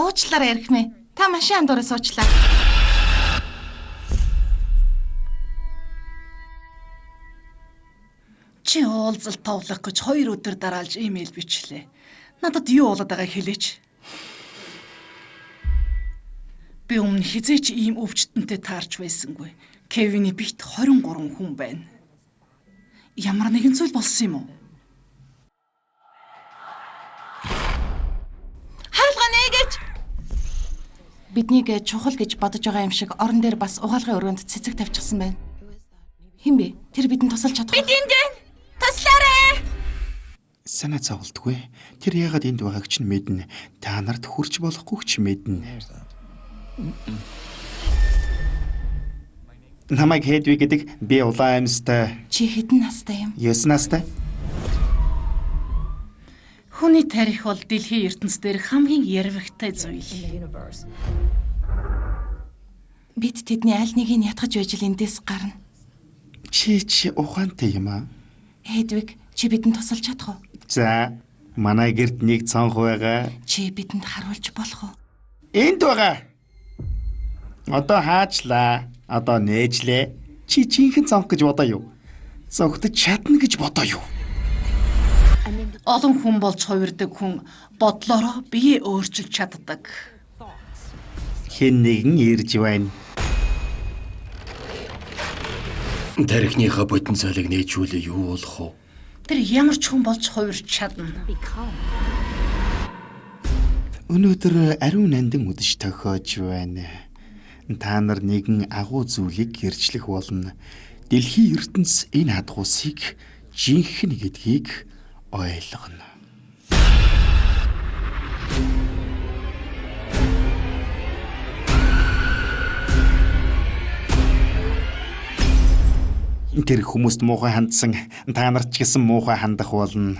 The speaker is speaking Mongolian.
Уучлаарай ярихмэ. Та машин андуураа суучлаа. Чи уулзалт товлох гэж 2 өдөр дараалж имэйл бичлээ. Надад юу болоод байгааг хэлээч. Би өмнө хизээч ийм өвчтөнтэй таарч байсангүй. Кевиний бит 23 хүн байна. Ямар нэгэн зүйл болсон юм уу? Хаалга нээгэж! Биднийг чухал гэж бодож байгаа юм шиг орон дээр бас угаалгын өрөөнд цэцэг тавьчихсан байна. Хэн бэ? Тэр бидэнд тусалж чадах. Бид энд байна! Туслаарай! Санаа зовлтгүй. Тэр яагаад энд байгааг ч мэднэ. Та нарт хүрч болохгүйг ч мэднэ. Намайг Хедвиг гэдэг би улаан амьстай. Чи хэдэн настай юм? 9 настай. Хүний тарих бол дэлхийн ертөнц дээр хамгийн ярвигтай зүйл. Бид тэдний аль нэгийг ятгах байж л эндээс гарна. Чи ухаантай юм аа. Хедвиг, чи бидэнд тусалж чадах уу? За, манай гэрд нэг цонх байгаа. Чи бидэнд харуулж болох уу? Энд байгаа. Одоо хаачлаа. Одоо нээжлээ. Чи жинхэнэ цонх гэж бодоо юу? Цонхтод чадна гэж бодоо юу? Олон хүн болж хувирдаг хүн бодлороо бие өөрчилж чаддаг. Хэн нэгэн ирж байна. Тарихныхаа потенциалыг нээжүүлээ юу болох вэ? Тэр ямар ч хүн болж хувирч чадна. Өнөөдөр ариун нандин үдэж тохиож байна. Та нар нэгэн агуу зүйлийг гэрчлэх болно. Дэлхийн ертөнц энэ хадгуусыг жинхэнэ гэдгийг ойлгоно. Тэр хүмүүст муухай хандсан, та нарт ч гэсэн муухай хандах болно.